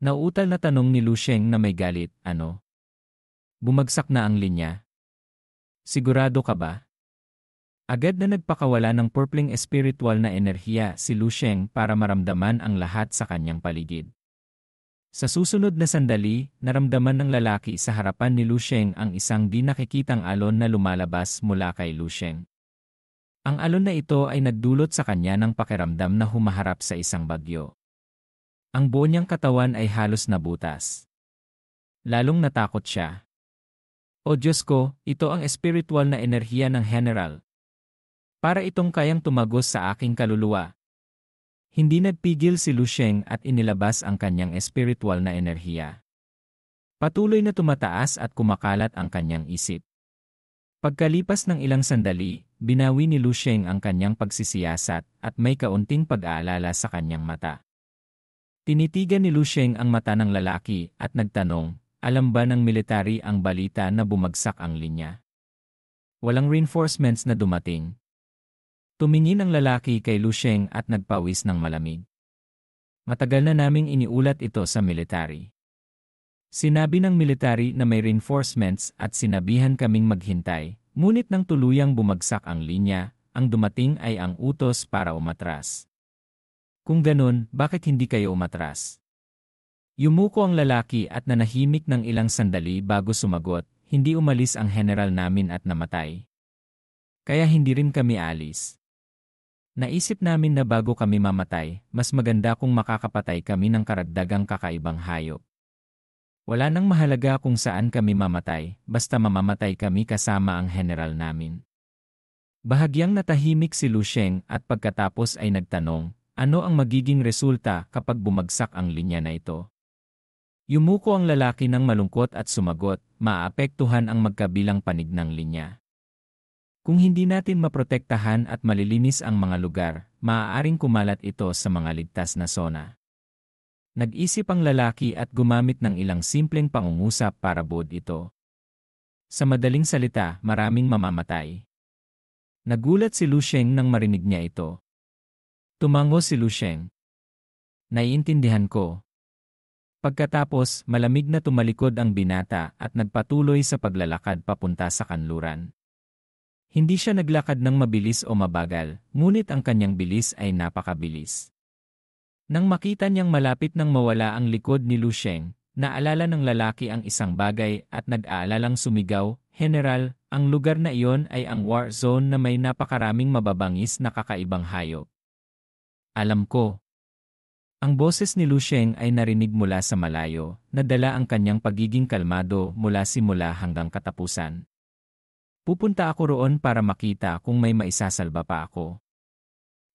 Nauutal na tanong ni Lu Sheng na may galit, ano? Bumagsak na ang linya. Sigurado ka ba? Agad na nagpakawala ng purpling espiritual na enerhiya si Lu Sheng para maramdaman ang lahat sa kanyang paligid. Sa susunod na sandali, naramdaman ng lalaki sa harapan ni Lu Sheng ang isang di nakikitang alon na lumalabas mula kay Lu Sheng. Ang alon na ito ay nagdulot sa kanya ng pakiramdam na humaharap sa isang bagyo. Ang buo niyang katawan ay halos nabutas. Lalong natakot siya. O Diyos ko, ito ang espiritual na enerhiya ng General. Para itong kayang tumagos sa aking kaluluwa. Hindi nagpigil si Lu Sheng at inilabas ang kanyang espiritual na enerhiya. Patuloy na tumataas at kumakalat ang kanyang isip. Pagkalipas ng ilang sandali, binawi ni Lu Sheng ang kanyang pagsisiyasat at may kaunting pag-aalala sa kanyang mata. Tinitigan ni Lu Sheng ang mata ng lalaki at nagtanong, alam ba ng military ang balita na bumagsak ang linya? Walang reinforcements na dumating. Tumingin ang lalaki kay Lu Sheng at nagpawis ng malamig. Matagal na naming iniulat ito sa military. Sinabi ng military na may reinforcements at sinabihan kaming maghintay, ngunit nang tuluyang bumagsak ang linya, ang dumating ay ang utos para umatras. Kung ganun, bakit hindi kayo umatras? Yumuko ang lalaki at nanahimik ng ilang sandali bago sumagot, hindi umalis ang general namin at namatay. Kaya hindi rin kami alis. Naisip namin na bago kami mamatay, mas maganda kung makakapatay kami ng karagdagang kakaibang hayop. Wala nang mahalaga kung saan kami mamatay, basta mamamatay kami kasama ang general namin. Bahagyang natahimik si Lu Sheng at pagkatapos ay nagtanong, ano ang magiging resulta kapag bumagsak ang linya na ito? Yumuko ang lalaki ng malungkot at sumagot, maapektuhan ang magkabilang panig ng linya. Kung hindi natin maprotektahan at malilinis ang mga lugar, maaaring kumalat ito sa mga ligtas na zona. Nag-isip ang lalaki at gumamit ng ilang simpleng pangungusap para buod ito. Sa madaling salita, maraming mamamatay. Nagulat si Lu Sheng nang marinig niya ito. Tumango si Lu Sheng. Naiintindihan ko. Pagkatapos, malamig na tumalikod ang binata at nagpatuloy sa paglalakad papunta sa kanluran. Hindi siya naglakad ng mabilis o mabagal, ngunit ang kanyang bilis ay napakabilis. Nang makita niyang malapit nang mawala ang likod ni Lu Sheng, naalala ng lalaki ang isang bagay at nag-aalalang sumigaw, General, ang lugar na iyon ay ang war zone na may napakaraming mababangis na kakaibang hayop. Alam ko. Ang boses ni Lu Sheng ay narinig mula sa malayo, nadala ang kanyang pagiging kalmado mula simula hanggang katapusan. Pupunta ako roon para makita kung may maisasalba pa ako.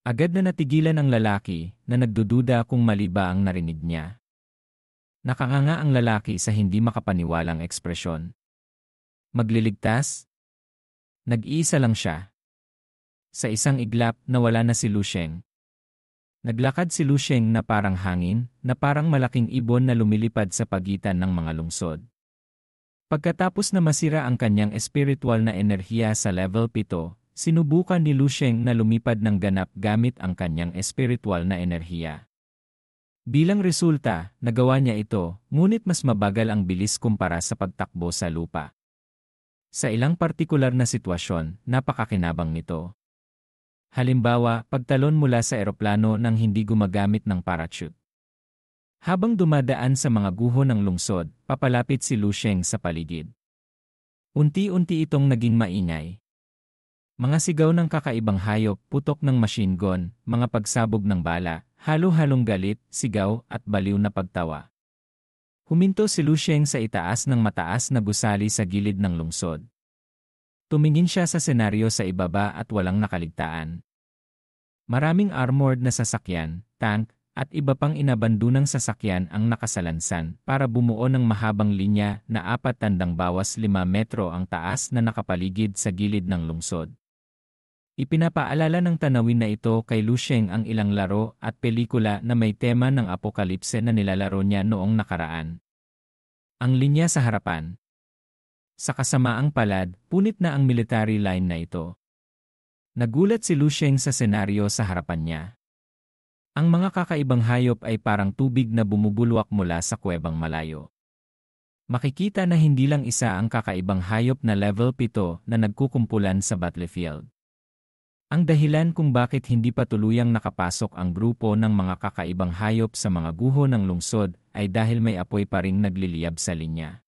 Agad na natigilan ang lalaki na nagdududa kung mali ba ang narinig niya. Nakanganga ang lalaki sa hindi makapaniwalang ekspresyon. Magliligtas? Nag-iisa lang siya. Sa isang iglap, nawala na si Lu Sheng. Naglakad si Lu Sheng na parang hangin, na parang malaking ibon na lumilipad sa pagitan ng mga lungsod. Pagkatapos na masira ang kanyang espiritual na enerhiya sa level 7, sinubukan ni Lu Sheng na lumipad ng ganap gamit ang kanyang espiritual na enerhiya. Bilang resulta, nagawa niya ito, ngunit mas mabagal ang bilis kumpara sa pagtakbo sa lupa. Sa ilang partikular na sitwasyon, napakakinabang nito. Halimbawa, pagtalon mula sa eroplano nang hindi gumagamit ng parachute. Habang dumadaan sa mga guho ng lungsod, papalapit si Lu Sheng sa paligid. Unti-unti itong naging maingay. Mga sigaw ng kakaibang hayop, putok ng machine gun, mga pagsabog ng bala, halo-halong galit, sigaw, at baliw na pagtawa. Huminto si Lu Sheng sa itaas ng mataas na gusali sa gilid ng lungsod. Tumingin siya sa senaryo sa ibaba at walang nakaligtaan. Maraming armored na sasakyan, tank, at iba pang inabandunang sasakyan ang nakasalansan para bumuo ng mahabang linya na 4 metro ang taas na nakapaligid sa gilid ng lungsod. Ipinapaalala ng tanawin na ito kay Lu Sheng ang ilang laro at pelikula na may tema ng apokalipse na nilalaro niya noong nakaraan. Ang linya sa harapan. Sa kasamaang palad, punit na ang military line na ito. Nagulat si Lu Sheng sa senaryo sa harapan niya. Ang mga kakaibang hayop ay parang tubig na bumubulwak mula sa kuwebang malayo. Makikita na hindi lang isa ang kakaibang hayop na level 7 na nagkukumpulan sa battlefield. Ang dahilan kung bakit hindi pa tuluyang nakapasok ang grupo ng mga kakaibang hayop sa mga guho ng lungsod ay dahil may apoy pa ring nagliliyab sa linya.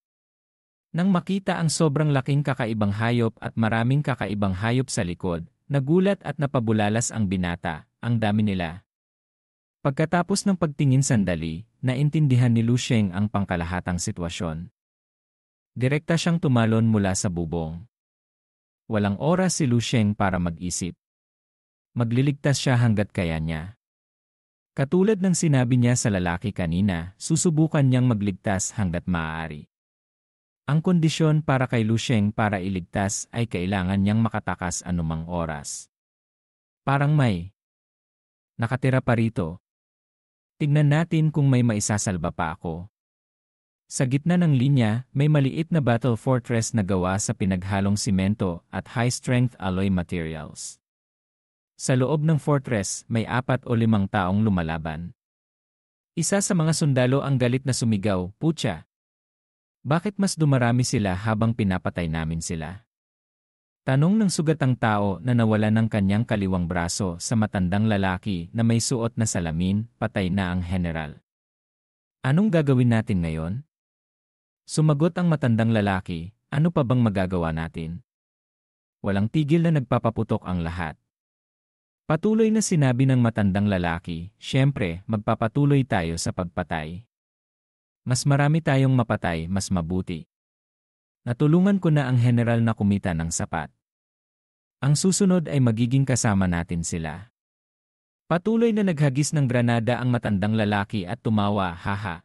Nang makita ang sobrang laking kakaibang hayop at maraming kakaibang hayop sa likod, nagulat at napabulalas ang binata, ang dami nila. Pagkatapos ng pagtingin sandali, naintindihan ni Lu Sheng ang pangkalahatang sitwasyon. Direkta siyang tumalon mula sa bubong. Walang oras si Lu Sheng para mag-isip. Magliligtas siya hanggat kaya niya. Katulad ng sinabi niya sa lalaki kanina, susubukan niyang magligtas hanggat maaari. Ang kondisyon para kay Lu Sheng para iligtas ay kailangan niyang makatakas anumang oras. Parang may nakatira pa rito. Tignan natin kung may maisasalba pa ako. Sa gitna ng linya, may maliit na battle fortress na gawa sa pinaghalong simento at high-strength alloy materials. Sa loob ng fortress, may 4 o 5 taong lumalaban. Isa sa mga sundalo ang galit na sumigaw, "Putya! Bakit mas dumarami sila habang pinapatay namin sila?" Tanong ng sugatang tao na nawala ng kanyang kaliwang braso sa matandang lalaki na may suot na salamin, patay na ang general. Anong gagawin natin ngayon? Sumagot ang matandang lalaki, ano pa bang magagawa natin? Walang tigil na nagpapaputok ang lahat. Patuloy na sinabi ng matandang lalaki, siyempre, magpapatuloy tayo sa pagpatay. Mas marami tayong mapatay, mas mabuti. Natulungan ko na ang general na kumita ng sapat. Ang susunod ay magiging kasama natin sila. Patuloy na naghagis ng granada ang matandang lalaki at tumawa, haha.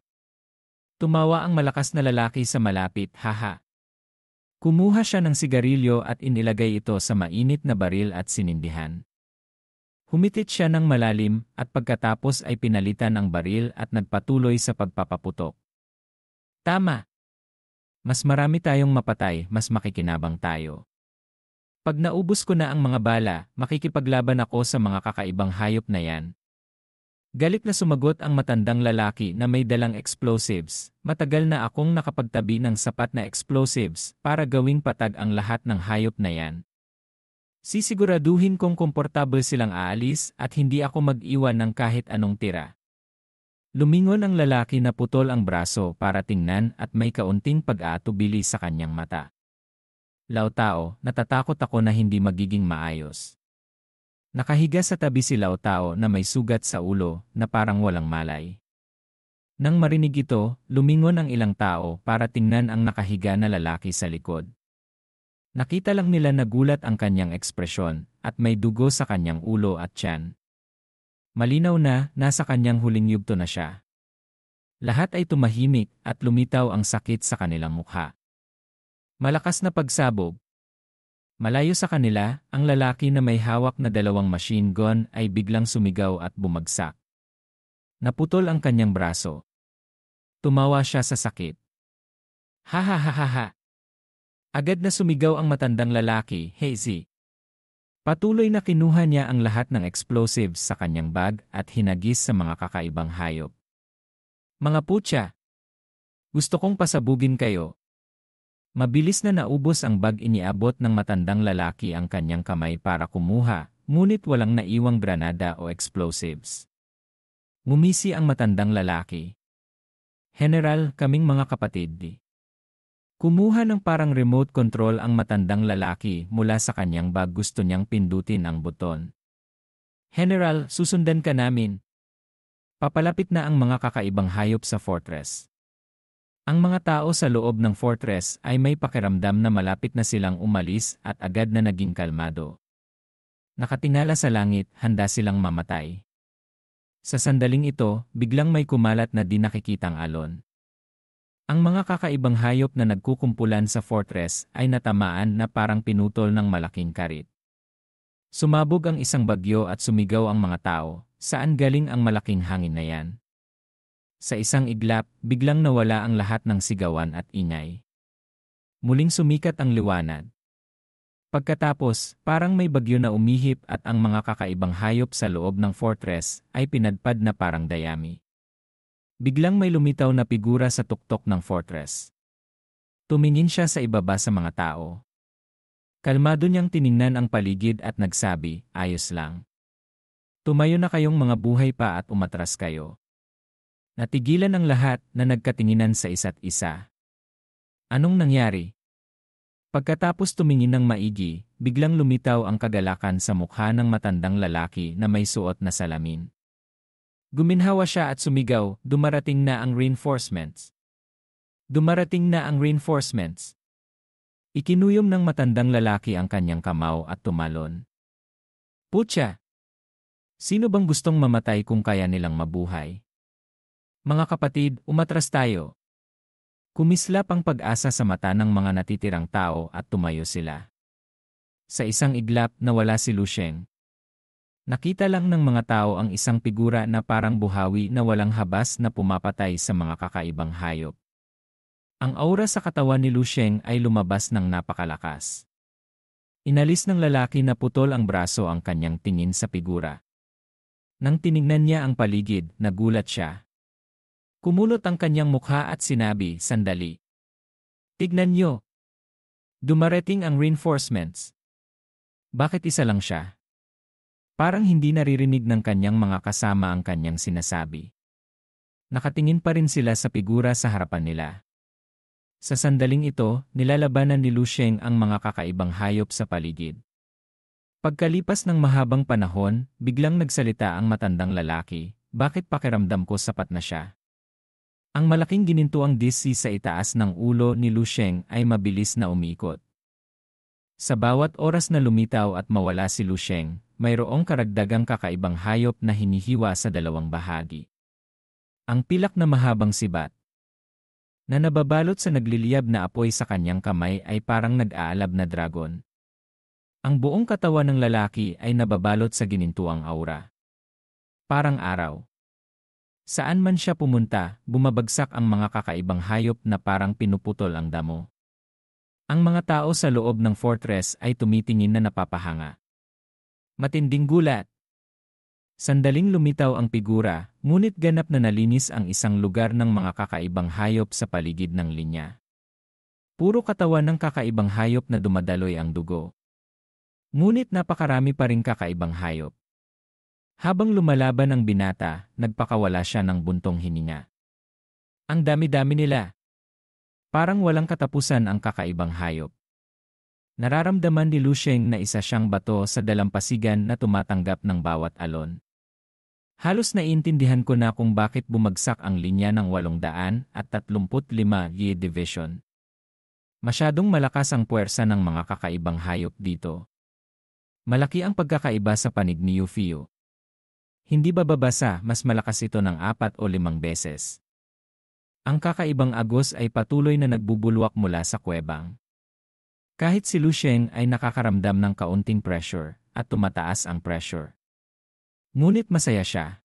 Tumawa ang malakas na lalaki sa malapit, haha. Kumuha siya ng sigarilyo at inilagay ito sa mainit na baril at sinindihan. Humitit siya ng malalim at pagkatapos ay pinalitan ang baril at nagpatuloy sa pagpapaputok. Tama! Mas marami tayong mapatay, mas makikinabang tayo. Pag naubos ko na ang mga bala, makikipaglaban ako sa mga kakaibang hayop na yan. Galit na sumagot ang matandang lalaki na may dalang explosives. Matagal na akong nakapagtabi ng sapat na explosives para gawing patag ang lahat ng hayop na yan. Sisiguraduhin kong komportable silang aalis at hindi ako mag-iwan ng kahit anong tira. Lumingon ang lalaki na putol ang braso para tingnan at may kaunting pag-aatubili sa kanyang mata. Lao Tao, natatakot ako na hindi magiging maayos. Nakahiga sa tabi si Lao Tao na may sugat sa ulo na parang walang malay. Nang marinig ito, lumingon ang ilang tao para tingnan ang nakahiga na lalaki sa likod. Nakita lang nila nagulat ang kanyang ekspresyon at may dugo sa kanyang ulo at tiyan. Malinaw na nasa kanyang huling yugto na siya. Lahat ay tumahimik at lumitaw ang sakit sa kanilang mukha. Malakas na pagsabog. Malayo sa kanila, ang lalaki na may hawak na 2 machine gun ay biglang sumigaw at bumagsak. Naputol ang kanyang braso. Tumawa siya sa sakit. Ha ha ha ha ha. Agad na sumigaw ang matandang lalaki, "Hey Z." Patuloy na kinuha niya ang lahat ng explosives sa kanyang bag at hinagis sa mga kakaibang hayop. Mga putya! Gusto kong pasabugin kayo. Mabilis na naubos ang bag, iniabot ng matandang lalaki ang kanyang kamay para kumuha, ngunit walang naiwang granada o explosives. Ngumisi ang matandang lalaki. General, kaming mga kapatid. Kumuha ng parang remote control ang matandang lalaki mula sa kanyang bag, gusto niyang pindutin ang buton. General, susundan ka namin. Papalapit na ang mga kakaibang hayop sa fortress. Ang mga tao sa loob ng fortress ay may pakiramdam na malapit na silang umalis at agad na naging kalmado. Nakatingala sa langit, handa silang mamatay. Sa sandaling ito, biglang may kumalat na di nakikitang alon. Ang mga kakaibang hayop na nagkukumpulan sa fortress ay natamaan na parang pinutol ng malaking karit. Sumabog ang isang bagyo at sumigaw ang mga tao, saan galing ang malaking hangin na yan? Sa isang iglap, biglang nawala ang lahat ng sigawan at ingay. Muling sumikat ang liwanag. Pagkatapos, parang may bagyo na umihip at ang mga kakaibang hayop sa loob ng fortress ay pinadpad na parang dayami. Biglang may lumitaw na figura sa tuktok ng fortress. Tumingin siya sa ibaba sa mga tao. Kalmado niyang tiningnan ang paligid at nagsabi, "Ayos lang. Tumayo na kayong mga buhay pa at umatras kayo." Natigilan ang lahat na nagkatinginan sa isa't isa. Anong nangyari? Pagkatapos tumingin ng maigi, biglang lumitaw ang kagalakan sa mukha ng matandang lalaki na may suot na salamin. Guminhawa siya at sumigaw, "Dumarating na ang reinforcements! Dumarating na ang reinforcements!" Ikinuyom ng matandang lalaki ang kanyang kamao at tumalon. "Putya! Sino bang gustong mamatay kung kaya nilang mabuhay? Mga kapatid, umatras tayo." Kumislap ang pag-asa sa mata ng mga natitirang tao at tumayo sila. Sa isang iglap, nawala si Lu Sheng. Nakita lang ng mga tao ang isang figura na parang buhawi na walang habas na pumapatay sa mga kakaibang hayop. Ang aura sa katawan ni Lu Sheng ay lumabas ng napakalakas. Inalis ng lalaki na putol ang braso ang kanyang tingin sa figura. Nang tinignan niya ang paligid, nagulat siya. Kumulot ang kanyang mukha at sinabi, "Sandali. Tignan niyo. Dumarating ang reinforcements." Bakit isa lang siya? Parang hindi naririnig ng kanyang mga kasama ang kanyang sinasabi. Nakatingin pa rin sila sa figura sa harapan nila. Sa sandaling ito, nilalabanan ni Lu Sheng ang mga kakaibang hayop sa paligid. Pagkalipas ng mahabang panahon, biglang nagsalita ang matandang lalaki, "Bakit pakiramdam ko sapat na siya?" Ang malaking ginintuang disc sa itaas ng ulo ni Lu Sheng ay mabilis na umiikot. Sa bawat oras na lumitaw at mawala si Lu Sheng, mayroong karagdagang kakaibang hayop na hinihiwa sa dalawang bahagi. Ang pilak na mahabang sibat na nababalot sa nagliliyab na apoy sa kanyang kamay ay parang nag-aalab na dragon. Ang buong katawan ng lalaki ay nababalot sa ginintuang aura. Parang araw. Saan man siya pumunta, bumabagsak ang mga kakaibang hayop na parang pinuputol ang damo. Ang mga tao sa loob ng fortress ay tumitingin na napapahanga. Matinding gulat. Sandaling lumitaw ang figura, ngunit ganap na nalinis ang isang lugar ng mga kakaibang hayop sa paligid ng linya. Puro katawan ng kakaibang hayop na dumadaloy ang dugo. Ngunit napakarami pa ring kakaibang hayop. Habang lumalaban ang binata, nagpakawala siya ng buntong hininga. Ang dami-dami nila. Parang walang katapusan ang kakaibang hayop. Nararamdaman ni Lu Sheng na isa siyang bato sa dalampasigan na tumatanggap ng bawat alon. Halos naiintindihan ko na kung bakit bumagsak ang linya ng 835 Yi Division. Masyadong malakas ang puwersa ng mga kakaibang hayop dito. Malaki ang pagkakaiba sa panig ni Yu Fiu. Hindi bababasa, mas malakas ito ng 4 o 5 beses. Ang kakaibang agos ay patuloy na nagbubulwak mula sa kuwebang. Kahit si Lu Sheng ay nakakaramdam ng kaunting pressure at tumataas ang pressure. Ngunit masaya siya.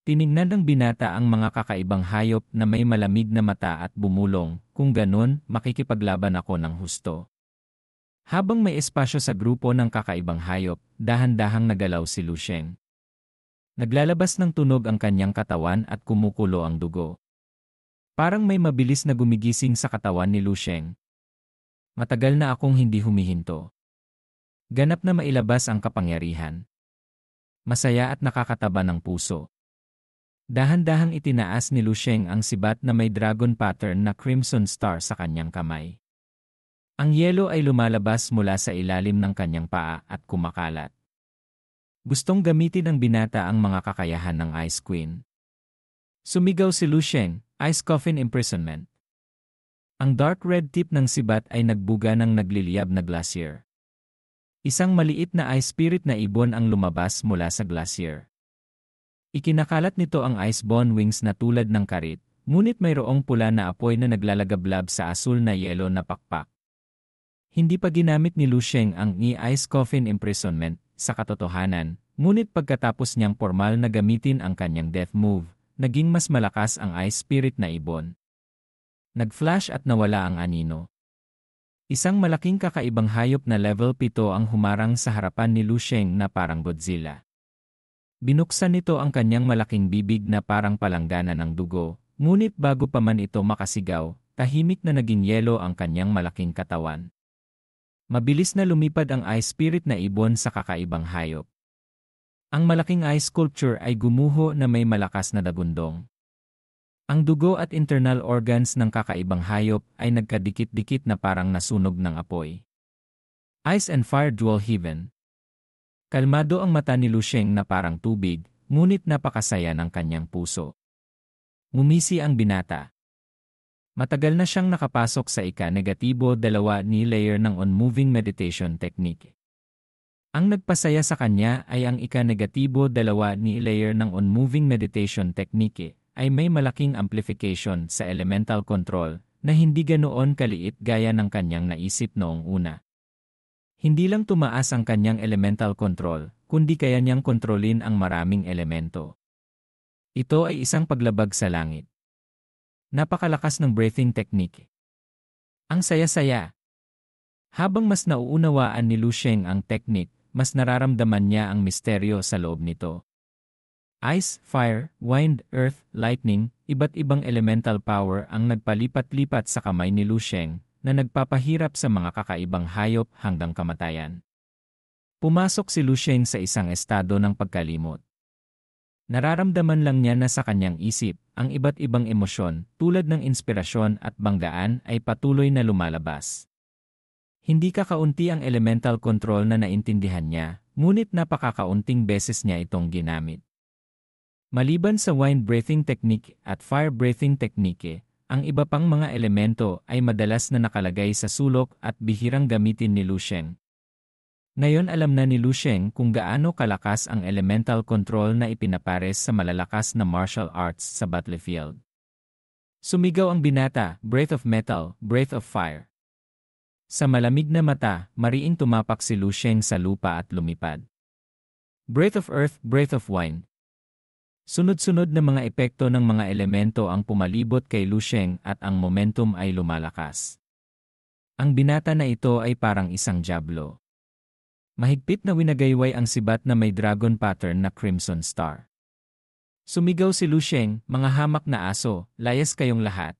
Tinignan ng binata ang mga kakaibang hayop na may malamig na mata at bumulong, "Kung ganun, makikipaglaban ako ng husto." Habang may espasyo sa grupo ng kakaibang hayop, dahan-dahang nagalaw si Lu Sheng. Naglalabas ng tunog ang kanyang katawan at kumukulo ang dugo. Parang may mabilis na gumigising sa katawan ni Lu Sheng. Matagal na akong hindi humihinto. Ganap na mailabas ang kapangyarihan. Masaya at nakakataba ng puso. Dahan-dahang itinaas ni Lu Sheng ang sibat na may dragon pattern na crimson star sa kanyang kamay. Ang yelo ay lumalabas mula sa ilalim ng kanyang paa at kumakalat. Gustong gamitin ng binata ang mga kakayahan ng Ice Queen. Sumigaw si Lu Sheng, "Ice Coffin Imprisonment." Ang dark red tip ng sibat ay nagbuga ng nagliliyab na glacier. Isang maliit na ice spirit na ibon ang lumabas mula sa glacier. Ikinakalat nito ang icebone wings na tulad ng karit, ngunit mayroong pula na apoy na naglalagablab sa asul na yelo na pakpak. Hindi pa ginamit ni Lu Sheng ang Ice Coffin Imprisonment sa katotohanan, ngunit pagkatapos niyang formal na gamitin ang kanyang death move, naging mas malakas ang ice spirit na ibon. Nag-flash at nawala ang anino. Isang malaking kakaibang hayop na level 7 ang humarang sa harapan ni Lu Sheng na parang Godzilla. Binuksan nito ang kanyang malaking bibig na parang palanggana ng dugo, ngunit bago pa man ito makasigaw, tahimik na naging yelo ang kanyang malaking katawan. Mabilis na lumipad ang ice spirit na ibon sa kakaibang hayop. Ang malaking ice sculpture ay gumuho na may malakas na dagundong. Ang dugo at internal organs ng kakaibang hayop ay nagkadikit-dikit na parang nasunog ng apoy. Ice and Fire Dual Heaven. Kalmado ang mata ni Lu Sheng na parang tubig, ngunit napakasaya ng kanyang puso. Ngumisi ang binata. Matagal na siyang nakapasok sa ika-2 ni layer ng on-moving meditation technique. Ang nagpasaya sa kanya ay ang ika-2 ni layer ng on-moving meditation technique ay may malaking amplification sa elemental control na hindi ganoon kaliit gaya ng kanyang naisip noong una. Hindi lang tumaas ang kanyang elemental control, kundi kaya niyang kontrolin ang maraming elemento. Ito ay isang paglabag sa langit. Napakalakas ng breathing technique. Ang saya-saya. Habang mas nauunawaan ni Lu Sheng ang technique, mas nararamdaman niya ang misteryo sa loob nito. Ice, fire, wind, earth, lightning, iba't ibang elemental power ang nagpalipat-lipat sa kamay ni Lu Sheng na nagpapahirap sa mga kakaibang hayop hanggang kamatayan. Pumasok si Lu Sheng sa isang estado ng pagkalimot. Nararamdaman lang niya na sa kanyang isip, ang iba't ibang emosyon tulad ng inspirasyon at banggaan ay patuloy na lumalabas. Hindi kakaunti ang elemental control na naintindihan niya, ngunit napakakaunting beses niya itong ginamit. Maliban sa wind breathing technique at fire breathing technique, ang iba pang mga elemento ay madalas na nakalagay sa sulok at bihirang gamitin ni Lu Sheng. Ngayon alam na ni Lu Sheng kung gaano kalakas ang elemental control na ipinapares sa malalakas na martial arts sa battlefield. Sumigaw ang binata, breath of metal, breath of fire. Sa malamig na mata, mariing tumapak si Lu Sheng sa lupa at lumipad. Breath of earth, breath of wind. Sunod-sunod na mga epekto ng mga elemento ang pumalibot kay Lu Sheng at ang momentum ay lumalakas. Ang binata na ito ay parang isang diablo. Mahigpit na winagayway ang sibat na may dragon pattern na Crimson Star. Sumigaw si Lu Sheng, mga hamak na aso, layas kayong lahat.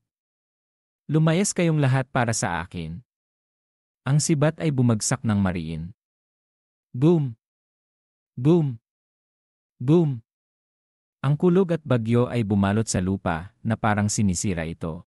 Lumayas kayong lahat para sa akin. Ang sibat ay bumagsak ng mariin. Boom! Boom! Boom! Ang kulog at bagyo ay bumalot sa lupa na parang sinisira ito.